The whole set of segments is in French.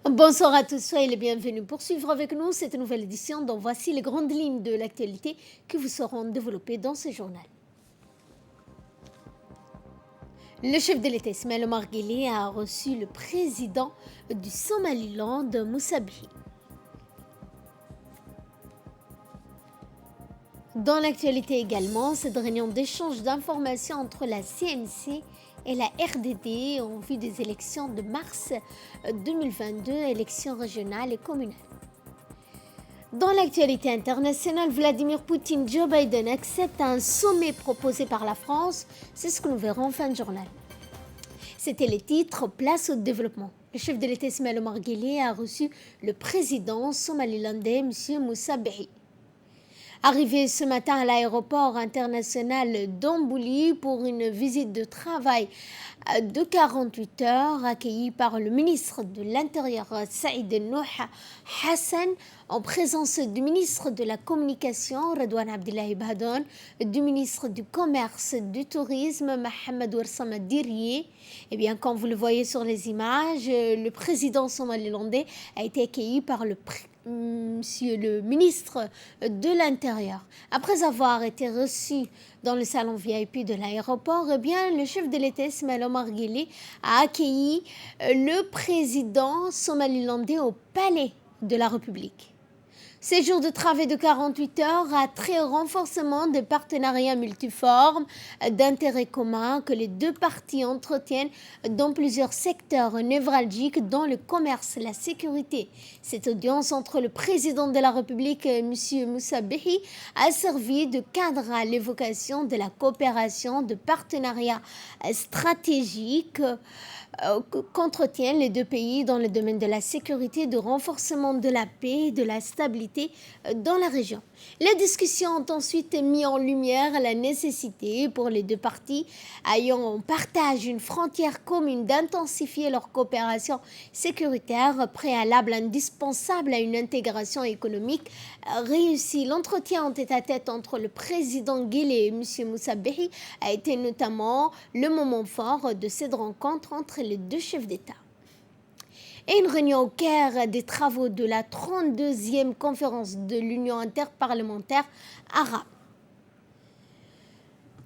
Bonsoir à tous, soyez les bienvenus pour suivre avec nous cette nouvelle édition dont voici les grandes lignes de l'actualité que vous saurons développer dans ce journal. Le chef de l'État Ismaël Omar Guelleh a reçu le président du Somaliland, Moussa Bihi. Dans l'actualité également, cette réunion d'échange d'informations entre la CNC et la RDD en vue des élections de mars 2022, élections régionales et communales. Dans l'actualité internationale, Vladimir Poutine, Joe Biden acceptent un sommet proposé par la France. C'est ce que nous verrons en fin de journal. C'était les titres, place au développement. Le chef de l'État Ismaël Omar Guelleh a reçu le président somalilandais, M. Moussa Bihi. Arrivé ce matin à l'aéroport international d'Ambouli pour une visite de travail de 48 heures, accueilli par le ministre de l'Intérieur Saïd Nouh Hassan, en présence du ministre de la Communication Redouane Abdullahi Bahdoun, du ministre du Commerce et du Tourisme Mohamed Ouarsama Dirye. Eh bien, comme vous le voyez sur les images, le président somalilandais a été accueilli par Monsieur le ministre de l'Intérieur. Après avoir été reçu dans le salon VIP de l'aéroport, eh bien, le chef de l'État Ismaël Omar Guelleh a accueilli le président somalilandais au palais de la République. Séjour de travail de 48 heures a trait au renforcement des partenariats multiformes d'intérêt commun que les deux parties entretiennent dans plusieurs secteurs névralgiques dont le commerce, la sécurité. Cette audience entre le président de la République, M. Moussa Bihi, a servi de cadre à l'évocation de la coopération de partenariats stratégiques qu'entretiennent les deux pays dans le domaine de la sécurité, du renforcement de la paix et de la stabilité dans la région. Les discussions ont ensuite mis en lumière la nécessité pour les deux parties ayant en partage une frontière commune d'intensifier leur coopération sécuritaire, préalable indispensable à une intégration économique réussie. L'entretien en tête-à-tête entre le président Guelleh et M. Moussa Bihi a été notamment le moment fort de cette rencontre entre les deux chefs d'État. Et une réunion au Caire des travaux de la 32e conférence de l'Union interparlementaire arabe.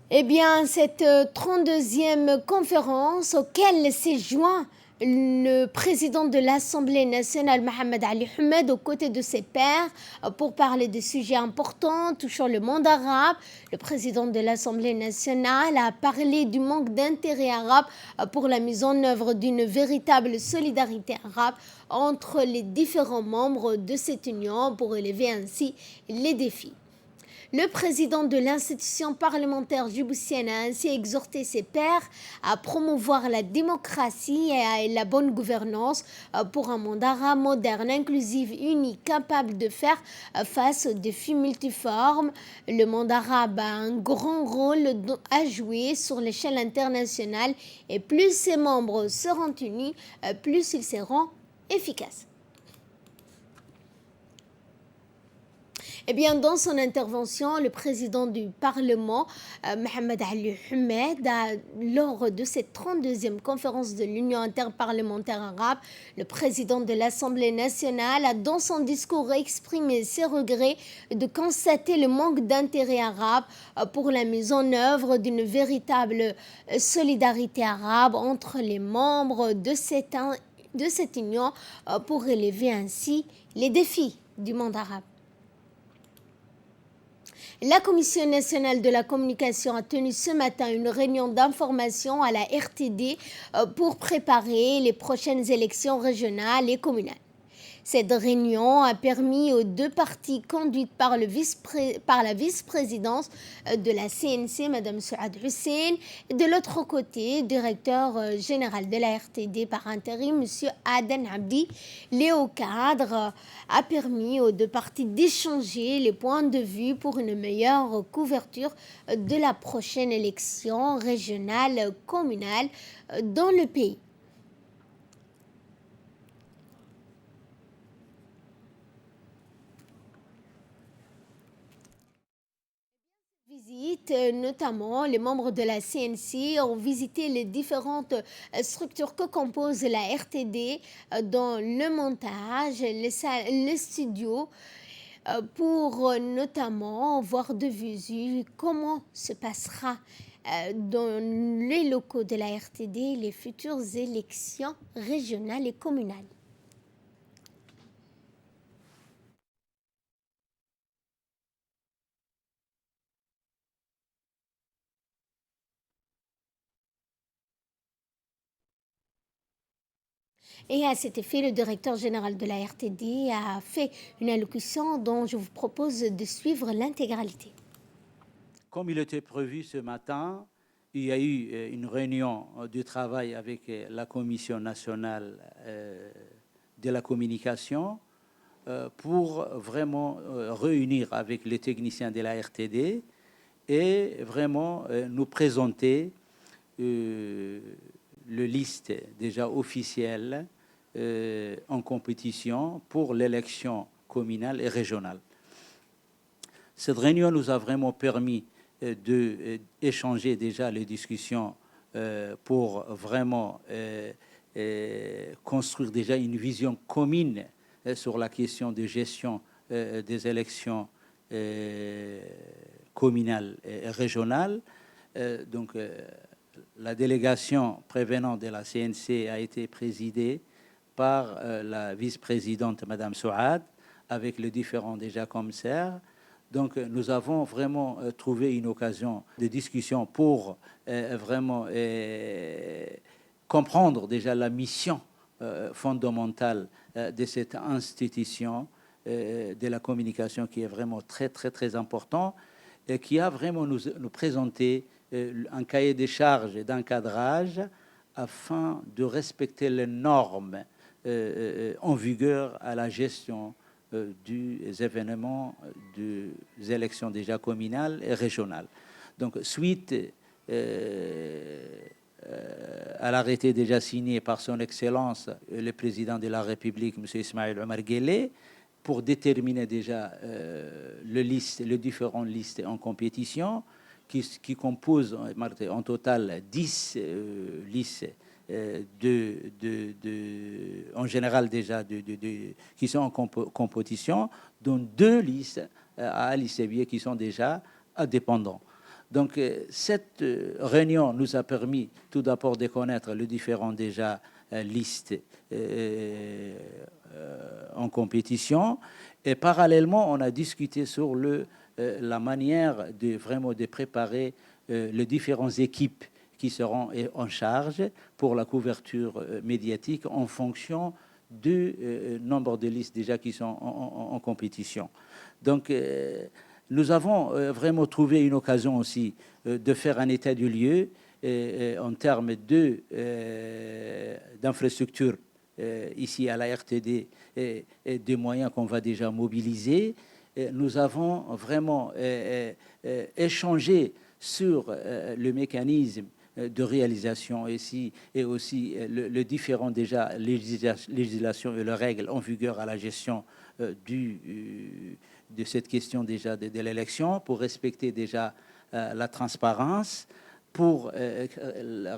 Eh bien, cette 32e conférence auquel s'est joint le président de l'Assemblée nationale, Mohamed Ali Ahmed, aux côtés de ses pairs, pour parler de sujets importants touchant le monde arabe. Le président de l'Assemblée nationale a parlé du manque d'intérêt arabe pour la mise en œuvre d'une véritable solidarité arabe entre les différents membres de cette union pour relever ainsi les défis. Le président de l'institution parlementaire djiboutienne a ainsi exhorté ses pairs à promouvoir la démocratie et la bonne gouvernance pour un monde arabe moderne, inclusif, uni, capable de faire face aux défis multiformes. Le monde arabe a un grand rôle à jouer sur l'échelle internationale et plus ses membres seront unis, plus ils seront efficaces. Eh bien, dans son intervention, le président du Parlement, Mohamed Ali Ahmed, lors de cette 32e conférence de l'Union interparlementaire arabe, le président de l'Assemblée nationale a dans son discours exprimé ses regrets de constater le manque d'intérêt arabe pour la mise en œuvre d'une véritable solidarité arabe entre les membres de cette union pour relever ainsi les défis du monde arabe. La Commission nationale de la communication a tenu ce matin une réunion d'information à la RTD pour préparer les prochaines élections régionales et communales. Cette réunion a permis aux deux parties conduites par la vice-présidence de la CNC, Mme Souad Hussein, et de l'autre côté, directeur général de la RTD par intérim, M. Aden Abdi. Léo Cadre a permis aux deux parties d'échanger les points de vue pour une meilleure couverture de la prochaine élection régionale communale dans le pays. Visite, notamment les membres de la CNC ont visité les différentes structures que compose la RTD, dans le montage, les studios, pour notamment voir de visu comment se passera dans les locaux de la RTD les futures élections régionales et communales. Et à cet effet, le directeur général de la RTD a fait une allocution dont je vous propose de suivre l'intégralité. Comme il était prévu ce matin, il y a eu une réunion de travail avec la Commission nationale de la communication pour vraiment réunir avec les techniciens de la RTD et vraiment nous présenter le liste déjà officielle en compétition pour l'élection communale et régionale. Cette réunion nous a vraiment permis d'échanger déjà les discussions pour vraiment construire déjà une vision commune sur la question de gestion des élections communales et régionales. Donc, la délégation prévenant de la CNC a été présidée par la vice-présidente Madame Souad, avec les différents déjà commissaires. Donc, nous avons vraiment trouvé une occasion de discussion pour vraiment comprendre déjà la mission fondamentale de cette institution de la communication qui est vraiment très, très, très important et qui a vraiment nous présenté un cahier des charges et d'encadrage afin de respecter les normes en vigueur à la gestion des événements des élections déjà communales et régionales. Donc, suite à l'arrêté déjà signé par son Excellence le Président de la République, M. Ismaël Omar Guelleh, pour déterminer déjà les différentes listes en compétition, qui composent en total 10 listes en général déjà qui sont en compétition, dont 2 listes à Ali Sevier qui sont déjà indépendants. Donc cette réunion nous a permis tout d'abord de connaître les différentes déjà listes en compétition, et parallèlement on a discuté sur la manière de préparer les différentes équipes qui seront en charge pour la couverture médiatique en fonction du nombre de listes déjà qui sont en compétition. Donc, nous avons vraiment trouvé une occasion aussi de faire un état du lieu en termes d'infrastructures ici à la RTD et des moyens qu'on va déjà mobiliser. Nous avons vraiment échangé sur le mécanisme de réalisation ici et aussi le différent déjà législation et les règles en vigueur à la gestion de cette question déjà de l'élection, pour respecter déjà la transparence, pour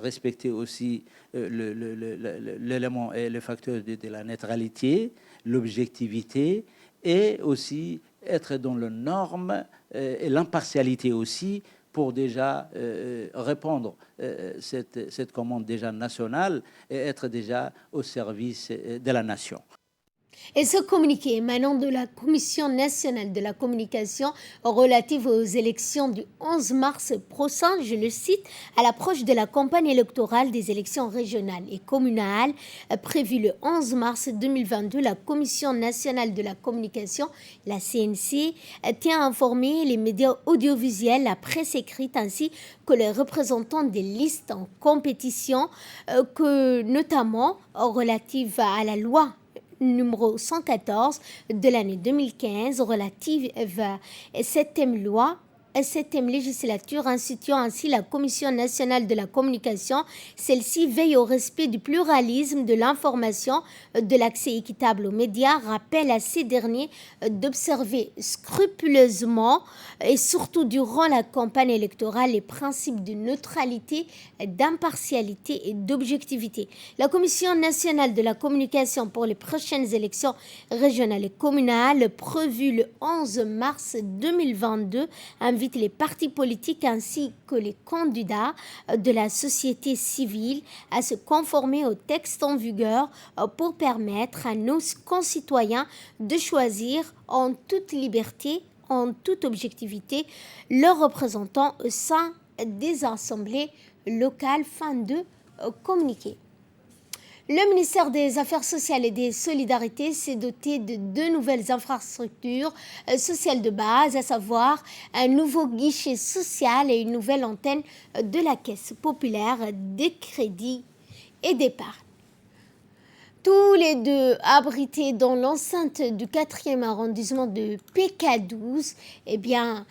respecter aussi l'élément et le facteur de la neutralité, l'objectivité, et aussi être dans les normes et l'impartialité aussi, pour déjà répondre cette commande déjà nationale et être déjà au service de la nation. Et ce communiqué émanant de la Commission nationale de la communication relative aux élections du 11 mars prochain, je le cite, à l'approche de la campagne électorale des élections régionales et communales prévue le 11 mars 2022, la Commission nationale de la communication, la CNC, tient à informer les médias audiovisuels, la presse écrite ainsi que les représentants des listes en compétition, que notamment relative à la loi numéro 114 de l'année 2015 relative à cette loi 7e législature, instituant ainsi la Commission nationale de la communication. Celle-ci veille au respect du pluralisme de l'information, de l'accès équitable aux médias, rappelle à ces derniers d'observer scrupuleusement et surtout durant la campagne électorale les principes de neutralité, d'impartialité et d'objectivité. La Commission nationale de la communication pour les prochaines élections régionales et communales, prévues le 11 mars 2022, invite les partis politiques ainsi que les candidats de la société civile à se conformer au texte en vigueur pour permettre à nos concitoyens de choisir en toute liberté, en toute objectivité, leurs représentants au sein des assemblées locales. Fin de communiqué. Le ministère des Affaires sociales et des Solidarités s'est doté de 2 nouvelles infrastructures sociales de base, à savoir un nouveau guichet social et une nouvelle antenne de la Caisse populaire des crédits et d'épargne. Tous les deux abrités dans l'enceinte du 4e arrondissement de PK12, eh bien,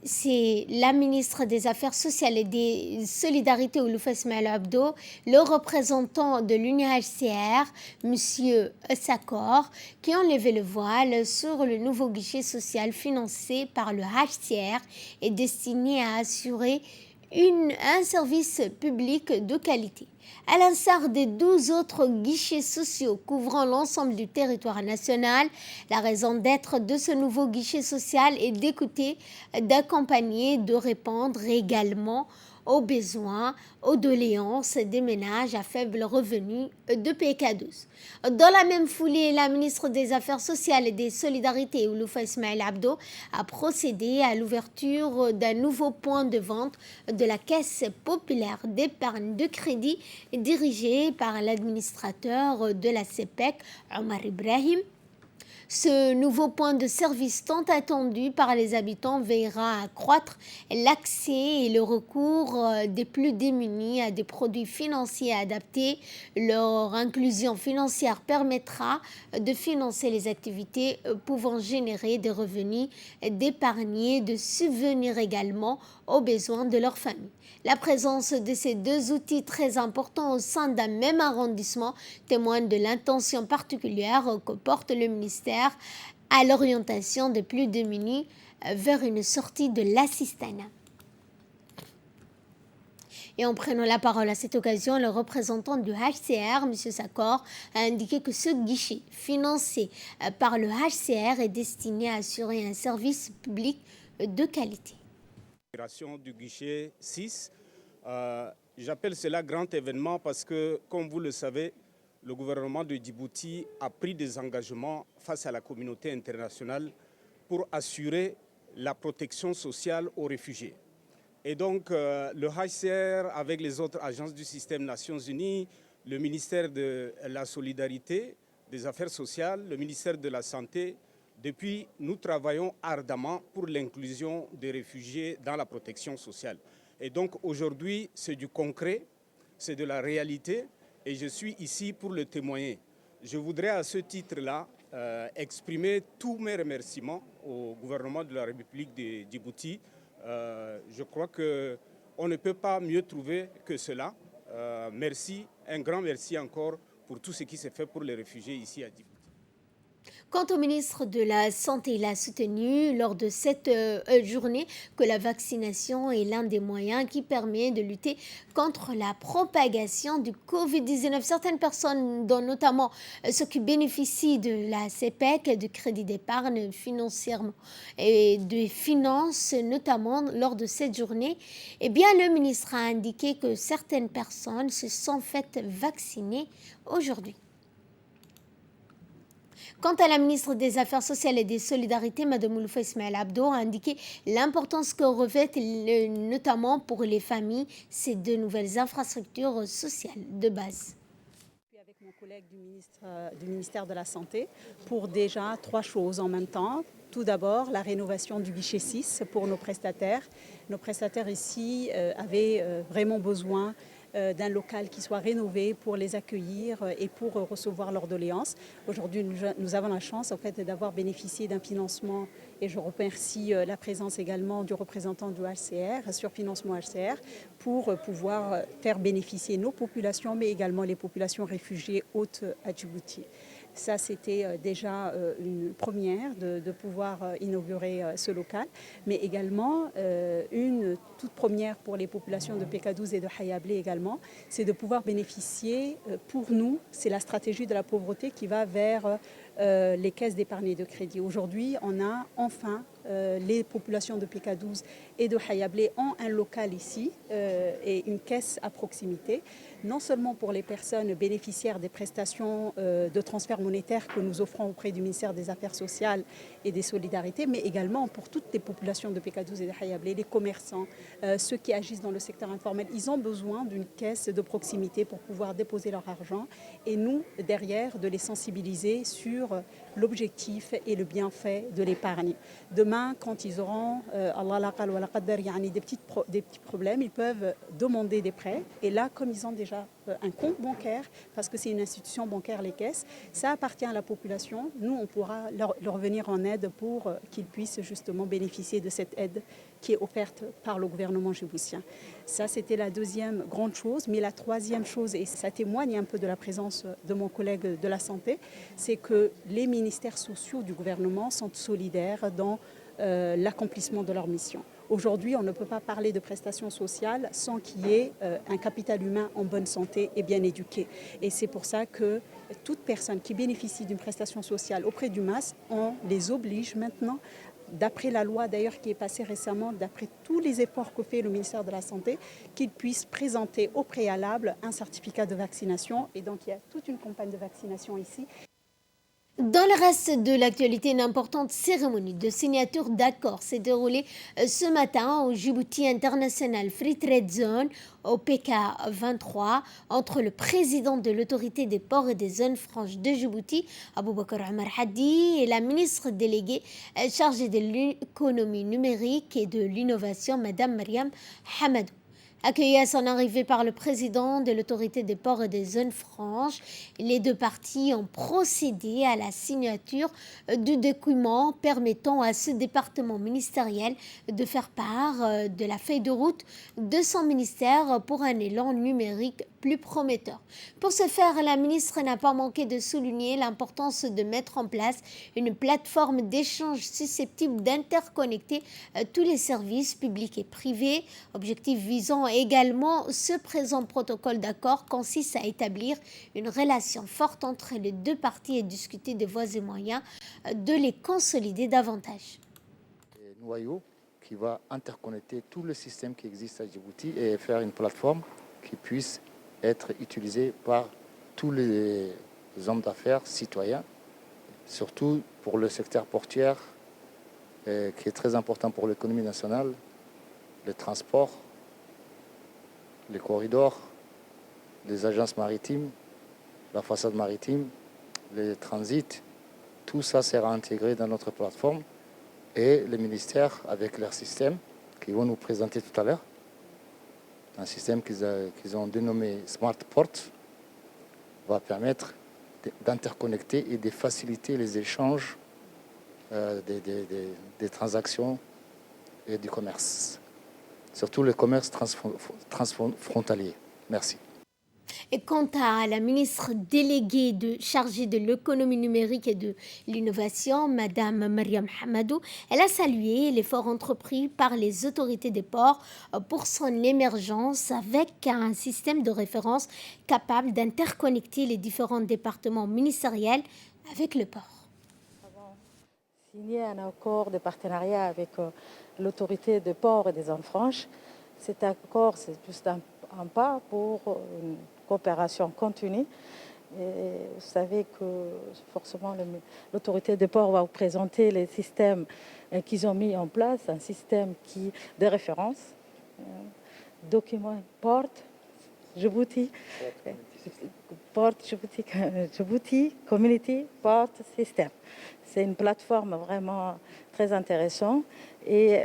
c'est la ministre des Affaires sociales et des Solidarités, Ouloufa Ismaël Abdo, le représentant de l'UNHCR, M. Sakor, qui ont levé le voile sur le nouveau guichet social financé par le HCR et destiné à assurer un service public de qualité. À l'instar des 12 autres guichets sociaux couvrant l'ensemble du territoire national, la raison d'être de ce nouveau guichet social est d'écouter, d'accompagner, de répondre également aux besoins, aux doléances des ménages à faible revenu de PK12. Dans la même foulée, la ministre des Affaires sociales et des Solidarités, Ouloufa Ismaël Abdo, a procédé à l'ouverture d'un nouveau point de vente de la Caisse populaire d'épargne de crédit dirigée par l'administrateur de la CEPEC, Omar Ibrahim. Ce nouveau point de service tant attendu par les habitants veillera à accroître l'accès et le recours des plus démunis à des produits financiers adaptés. Leur inclusion financière permettra de financer les activités pouvant générer des revenus, d'épargner, de subvenir également aux besoins de leur famille. La présence de ces 2 outils très importants au sein d'un même arrondissement témoigne de l'intention particulière que porte le ministère à l'orientation des plus démunis vers une sortie de l'assistanat. Et en prenant la parole à cette occasion, le représentant du HCR, M. Sakor, a indiqué que ce guichet financé par le HCR est destiné à assurer un service public de qualité. Du guichet 6, j'appelle cela grand événement parce que, comme vous le savez, le gouvernement de Djibouti a pris des engagements face à la communauté internationale pour assurer la protection sociale aux réfugiés. Et donc, le HCR, avec les autres agences du système Nations Unies, le ministère de la Solidarité, des Affaires sociales, le ministère de la Santé, depuis, nous travaillons ardemment pour l'inclusion des réfugiés dans la protection sociale. Et donc aujourd'hui, c'est du concret, c'est de la réalité et je suis ici pour le témoigner. Je voudrais à ce titre-là exprimer tous mes remerciements au gouvernement de la République de Djibouti. Je crois qu'on ne peut pas mieux trouver que cela. Merci, un grand merci encore pour tout ce qui s'est fait pour les réfugiés ici à Djibouti. Quant au ministre de la Santé, il a soutenu lors de cette journée que la vaccination est l'un des moyens qui permet de lutter contre la propagation du Covid-19. Certaines personnes, dont notamment ceux qui bénéficient de la CEPEC, du crédit d'épargne financièrement et de finances, notamment lors de cette journée, eh bien, le ministre a indiqué que certaines personnes se sont faites vacciner aujourd'hui. Quant à la ministre des Affaires sociales et des Solidarités, Mme Ouloufa Ismaël Abdo, a indiqué l'importance que revêtent notamment pour les familles ces 2 nouvelles infrastructures sociales de base. Avec mon collègue du ministère de la Santé pour déjà 3 choses en même temps. Tout d'abord, la rénovation du guichet 6 pour nos prestataires. Nos prestataires ici avaient vraiment besoin d'un local qui soit rénové pour les accueillir et pour recevoir leurs doléances. Aujourd'hui, nous avons la chance en fait, d'avoir bénéficié d'un financement Et je remercie la présence également du représentant du HCR, sur financement HCR, pour pouvoir faire bénéficier nos populations, mais également les populations réfugiées hautes à Djibouti. Ça, c'était déjà une première de pouvoir inaugurer ce local, mais également une toute première pour les populations de PK12 et de Hayablé également, c'est de pouvoir bénéficier, pour nous, c'est la stratégie de la pauvreté qui va vers les caisses d'épargne et de crédit. Aujourd'hui, on a enfin les populations de PK12 et de Hayablé ont un local ici et une caisse à proximité, non seulement pour les personnes bénéficiaires des prestations de transfert monétaire que nous offrons auprès du ministère des Affaires sociales et des Solidarités, mais également pour toutes les populations de PK12 et de Hayablé, les commerçants, ceux qui agissent dans le secteur informel. Ils ont besoin d'une caisse de proximité pour pouvoir déposer leur argent et nous, derrière, de les sensibiliser sur l'objectif et le bienfait de l'épargne. Demain, quand ils auront des petits problèmes, ils peuvent demander des prêts. Et là, comme ils ont déjà un compte bancaire, parce que c'est une institution bancaire, les caisses, ça appartient à la population. Nous, on pourra leur venir en aide pour qu'ils puissent justement bénéficier de cette aide qui est offerte par le gouvernement djiboutien. Ça, c'était la deuxième grande chose. Mais la troisième chose, et ça témoigne un peu de la présence de mon collègue de la santé, c'est que les ministères sociaux du gouvernement sont solidaires dans l'accomplissement de leur mission. Aujourd'hui, on ne peut pas parler de prestations sociales sans qu'il y ait un capital humain en bonne santé et bien éduqué. Et c'est pour ça que toute personne qui bénéficie d'une prestation sociale auprès du MAS, on les oblige maintenant, d'après la loi d'ailleurs qui est passée récemment, d'après tous les efforts que fait le ministère de la Santé, qu'ils puissent présenter au préalable un certificat de vaccination. Et donc il y a toute une campagne de vaccination ici. Dans le reste de l'actualité, une importante cérémonie de signature d'accord s'est déroulée ce matin au Djibouti International Free Trade Zone, au PK 23, entre le président de l'autorité des ports et des zones franches de Djibouti, Aboubakar Omar Hadi, et la ministre déléguée chargée de l'économie numérique et de l'innovation, Madame Mariam Hamadou. Accueilli à son arrivée par le président de l'autorité des ports et des zones franches, les deux parties ont procédé à la signature du document permettant à ce département ministériel de faire part de la feuille de route de son ministère pour un élan numérique plus prometteur. Pour ce faire, la ministre n'a pas manqué de souligner l'importance de mettre en place une plateforme d'échange susceptible d'interconnecter tous les services publics et privés, objectif visant également ce présent protocole d'accord consiste à établir une relation forte entre les deux parties et discuter des voies et moyens de les consolider davantage. Noyau qui va interconnecter tout le système qui existe à Djibouti et faire une plateforme qui puisse être utilisée par tous les hommes d'affaires citoyens, surtout pour le secteur portuaire qui est très important pour l'économie nationale, le transport, les corridors, les agences maritimes, la façade maritime, les transits, tout ça sera intégré dans notre plateforme et les ministères avec leur système qu'ils vont nous présenter tout à l'heure, un système qu'ils ont dénommé Smart Port, va permettre d'interconnecter et de faciliter les échanges des transactions et du commerce. Surtout le commerce transfrontalier. Merci. Et quant à la ministre déléguée chargée de l'économie numérique et de l'innovation, Madame Mariam Hamadou, elle a salué l'effort entrepris par les autorités des ports pour son émergence avec un système de référence capable d'interconnecter les différents départements ministériels avec le port. Nous avons signé un accord de partenariat avec l'autorité des ports et des zones franches. Cet accord, c'est juste un pas pour une coopération continue. Et vous savez que forcément l'autorité des ports va vous présenter les systèmes qu'ils ont mis en place, un système de référence, document port, Djibouti, Port Djibouti Community Port System. C'est une plateforme vraiment très intéressante et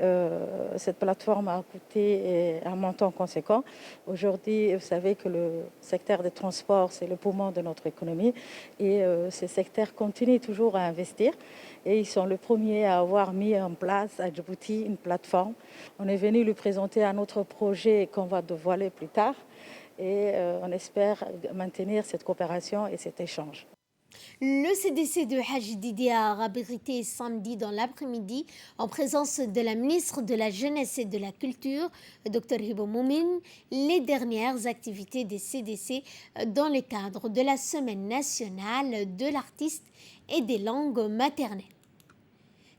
cette plateforme a coûté un montant conséquent. Aujourd'hui, vous savez que le secteur des transports, c'est le poumon de notre économie et ces secteurs continuent toujours à investir et ils sont les premiers à avoir mis en place à Djibouti une plateforme. On est venu lui présenter un autre projet qu'on va dévoiler plus tard et on espère maintenir cette coopération et cet échange. Le CDC de Hadj Didi a abrité samedi dans l'après-midi, en présence de la ministre de la Jeunesse et de la Culture, Dr Hibo Moumine, les dernières activités des CDC dans le cadre de la Semaine nationale de l'artiste et des langues maternelles.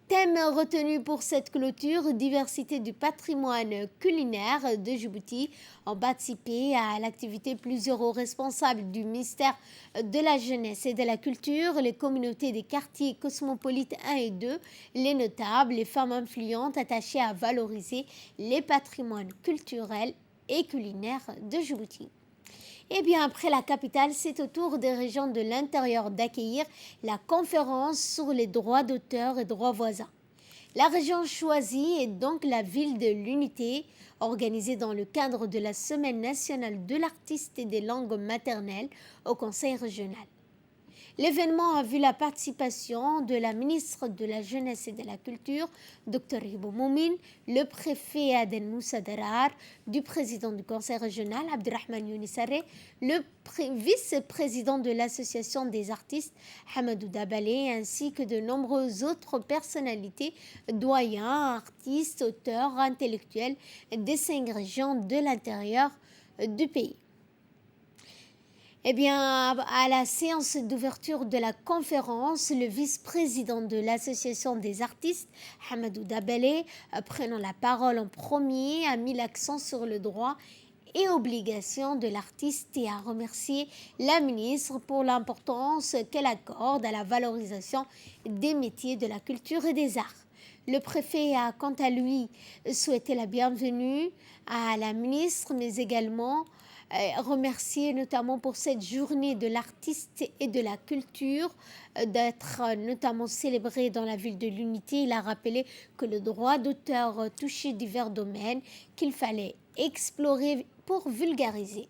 Thème retenu pour cette clôture, diversité du patrimoine culinaire de Djibouti. Ont participé à l'activité plusieurs hauts responsables du ministère de la Jeunesse et de la Culture, les communautés des quartiers cosmopolites 1 et 2, les notables, les femmes influentes attachées à valoriser les patrimoines culturels et culinaires de Djibouti. Et bien après la capitale, c'est au tour des régions de l'intérieur d'accueillir la conférence sur les droits d'auteur et droits voisins. La région choisie est donc la ville de l'Unité, organisée dans le cadre de la Semaine nationale de l'artiste et des langues maternelles au Conseil régional. L'événement a vu la participation de la ministre de la Jeunesse et de la Culture, Dr Hibo Moumine, le préfet Aden Moussa Darar, du président du Conseil régional, Abderrahmane Younissare, le vice-président de l'Association des artistes, Hamadou Dabalé, ainsi que de nombreuses autres personnalités, doyens, artistes, auteurs, intellectuels des 5 régions de l'intérieur du pays. Eh bien, à la séance d'ouverture de la conférence, le vice-président de l'Association des artistes, Hamadou Dabalé, prenant la parole en premier, a mis l'accent sur le droit et obligations de l'artiste et a remercié la ministre pour l'importance qu'elle accorde à la valorisation des métiers de la culture et des arts. Le préfet a quant à lui souhaité la bienvenue à la ministre, mais également remercier notamment pour cette journée de l'artiste et de la culture d'être notamment célébrée dans la ville de l'Unité. Il a rappelé que le droit d'auteur touchait divers domaines qu'il fallait explorer pour vulgariser.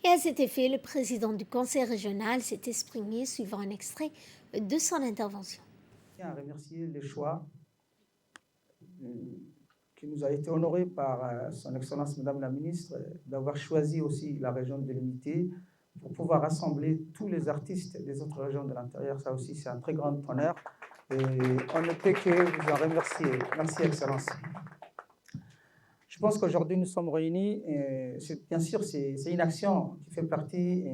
Et à cet effet, le président du conseil régional s'est exprimé suivant un extrait de son intervention. Je tiens à remercier le choix qui nous a été honoré par son Excellence Madame la Ministre d'avoir choisi aussi la région de l'Unité pour pouvoir rassembler tous les artistes des autres régions de l'intérieur. Ça aussi, c'est un très grand honneur et on ne peut que vous en remercier. Merci, Excellence. Je pense qu'aujourd'hui, nous sommes réunis. Bien sûr, c'est une action qui fait partie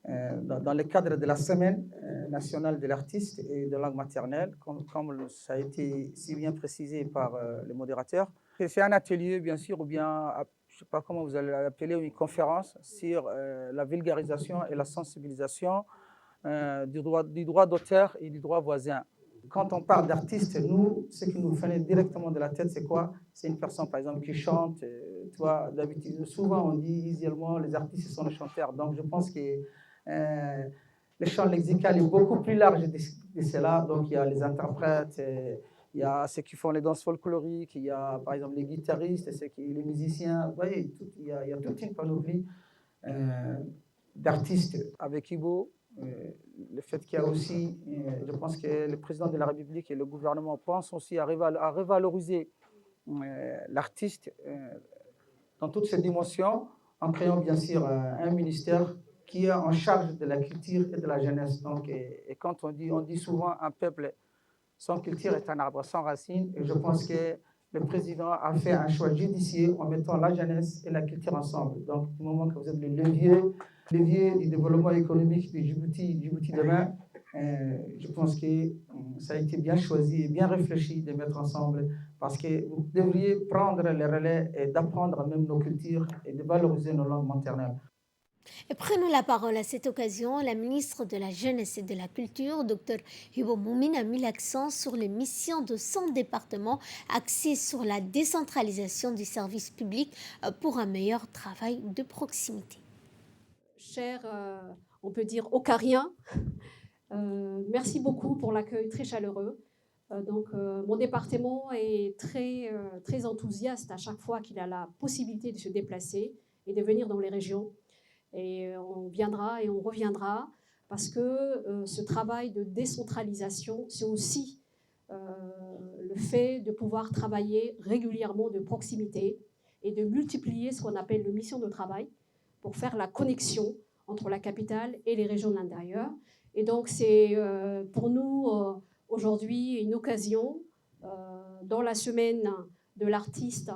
dans le cadre de la Semaine nationale de l'artiste et de langue maternelle, comme ça a été si bien précisé par le modérateur. C'est un atelier, bien sûr, ou bien, je ne sais pas comment vous allez l'appeler, une conférence sur la vulgarisation et la sensibilisation du droit d'auteur et du droit voisin. Quand on parle d'artiste, nous, ce qui nous venait directement de la tête, c'est quoi? C'est une personne, par exemple, qui chante. Tu vois, d'habitude, souvent, on dit usuellement les artistes sont les chanteurs. Donc, je pense que le champ lexical est beaucoup plus large de cela. Donc, il y a les interprètes, il y a ceux qui font les danses folkloriques, il y a, par exemple, les guitaristes, les musiciens. Vous voyez, il y a toute une panoplie d'artistes avec Hibo. Le fait qu'il y a aussi, je pense que le président de la République et le gouvernement pensent aussi à revaloriser l'artiste dans toutes ses dimensions, en créant bien sûr un ministère qui est en charge de la culture et de la jeunesse. Donc, et quand on dit souvent un peuple sans culture est un arbre sans racines, et je pense que le président a fait un choix judicieux en mettant la jeunesse et la culture ensemble. Donc, du moment que vous êtes le levier du développement économique de Djibouti demain, je pense que ça a été bien choisi et bien réfléchi de mettre ensemble, parce que vous devriez prendre le relais et d'apprendre même nos cultures et de valoriser nos langues maternelles. Et prenons la parole à cette occasion. La ministre de la Jeunesse et de la Culture, Dr Hibo Moumine, a mis l'accent sur les missions de son département axées sur la décentralisation du service public pour un meilleur travail de proximité. Chers, on peut dire, Ocariens, merci beaucoup pour l'accueil très chaleureux. Mon département est très enthousiaste à chaque fois qu'il a la possibilité de se déplacer et de venir dans les régions. Et on viendra et on reviendra parce que ce travail de décentralisation, c'est aussi le fait de pouvoir travailler régulièrement de proximité et de multiplier ce qu'on appelle le mission de travail pour faire la connexion entre la capitale et les régions de l'intérieur. Et donc c'est pour nous aujourd'hui une occasion dans la semaine de l'artiste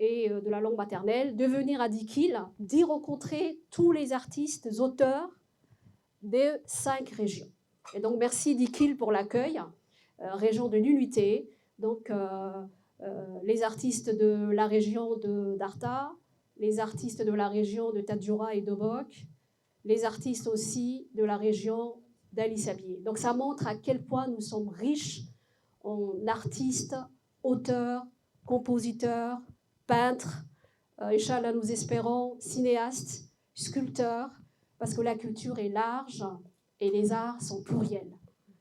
et de la langue maternelle, de venir à Dikil, d'y rencontrer tous les artistes, auteurs des 5 régions. Et donc, merci Dikil pour l'accueil, région de l'Unité. Donc, les artistes de la région d'Arta, les artistes de la région de Tadjoura et d'Obok, les artistes aussi de la région d'Ali Sabié. Donc, ça montre à quel point nous sommes riches en artistes, auteurs, compositeurs, peintres, Inch'Allah nous espérons, cinéastes, sculpteurs, parce que la culture est large et les arts sont pluriels.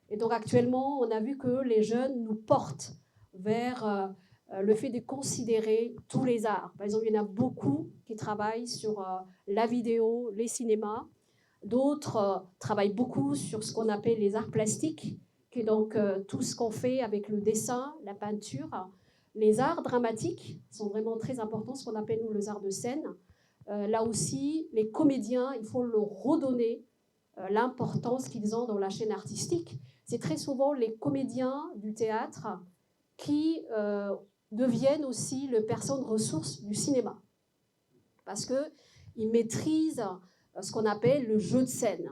Et donc actuellement, on a vu que les jeunes nous portent vers le fait de considérer tous les arts. Par exemple, il y en a beaucoup qui travaillent sur la vidéo, les cinémas. D'autres travaillent beaucoup sur ce qu'on appelle les arts plastiques, qui est donc tout ce qu'on fait avec le dessin, la peinture. Les arts dramatiques sont vraiment très importants, ce qu'on appelle nous les arts de scène. Là aussi, les comédiens, il faut leur redonner l'importance qu'ils ont dans la chaîne artistique. C'est très souvent les comédiens du théâtre qui deviennent aussi les personnes ressources du cinéma. Parce qu'ils maîtrisent ce qu'on appelle le jeu de scène.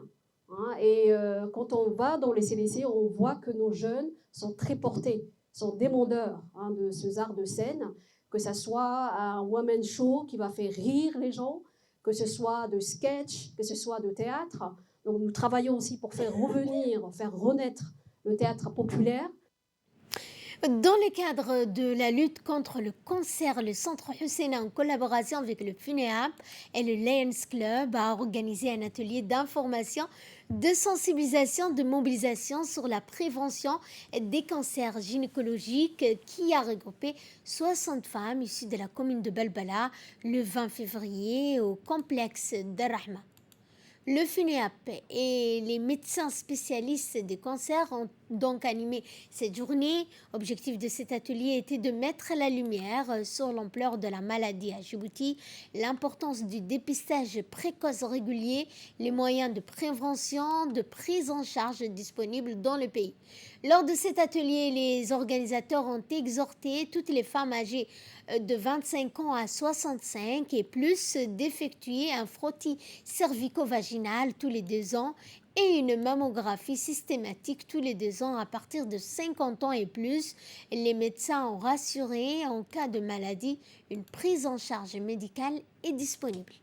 Et quand on va dans les CDC, on voit que nos jeunes sont très portés, sont demandeurs de ces arts de scène, que ce soit un one-man show qui va faire rire les gens, que ce soit de sketch, que ce soit de théâtre. Donc nous travaillons aussi pour faire revenir, faire renaître le théâtre populaire. Dans le cadre de la lutte contre le cancer, le Centre Hussein, en collaboration avec le FUNEAP et le Lions Club, a organisé un atelier d'information, de sensibilisation, de mobilisation sur la prévention des cancers gynécologiques qui a regroupé 60 femmes issues de la commune de Balbala le 20 février au complexe d'Ar-Rahma. Le FUNEAP et les médecins spécialistes des cancers ont donc animé cette journée. L'objectif de cet atelier était de mettre la lumière sur l'ampleur de la maladie à Djibouti, l'importance du dépistage précoce régulier, les moyens de prévention, de prise en charge disponibles dans le pays. Lors de cet atelier, les organisateurs ont exhorté toutes les femmes âgées de 25 ans à 65 et plus d'effectuer un frottis cervico-vaginal tous les 2 ans et une mammographie systématique tous les 2 ans à partir de 50 ans et plus. Les médecins ont rassuré en cas de maladie, une prise en charge médicale est disponible.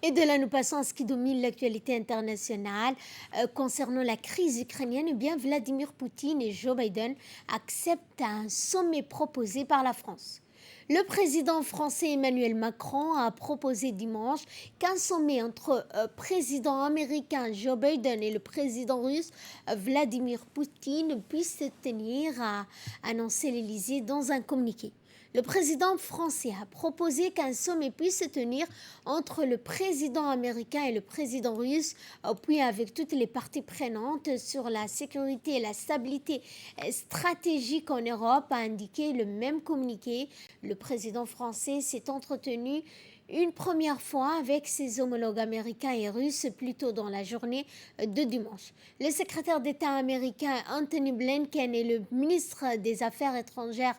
Et de là, nous passons à ce qui domine l'actualité internationale. Concernant la crise ukrainienne, eh bien, Vladimir Poutine et Joe Biden acceptent un sommet proposé par la France. Le président français Emmanuel Macron a proposé dimanche qu'un sommet entre président américain Joe Biden et le président russe Vladimir Poutine puisse se tenir, a annoncé l'Élysée dans un communiqué. Le président français a proposé qu'un sommet puisse se tenir entre le président américain et le président russe, puis avec toutes les parties prenantes sur la sécurité et la stabilité stratégique en Europe, a indiqué le même communiqué. Le président français s'est entretenu une première fois avec ses homologues américains et russes plus tôt dans la journée de dimanche. Le secrétaire d'État américain Anthony Blinken et le ministre des Affaires étrangères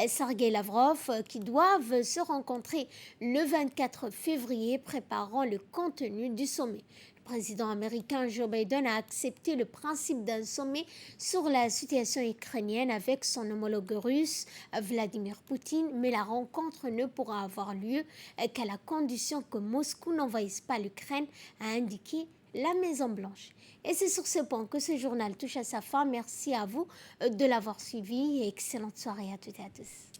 Sergei Lavrov qui doivent se rencontrer le 24 février préparant le contenu du sommet. Le président américain Joe Biden a accepté le principe d'un sommet sur la situation ukrainienne avec son homologue russe Vladimir Poutine, mais la rencontre ne pourra avoir lieu qu'à la condition que Moscou n'envahisse pas l'Ukraine, a indiqué la Maison-Blanche. Et c'est sur ce point que ce journal touche à sa fin. Merci à vous de l'avoir suivi et excellente soirée à toutes et à tous.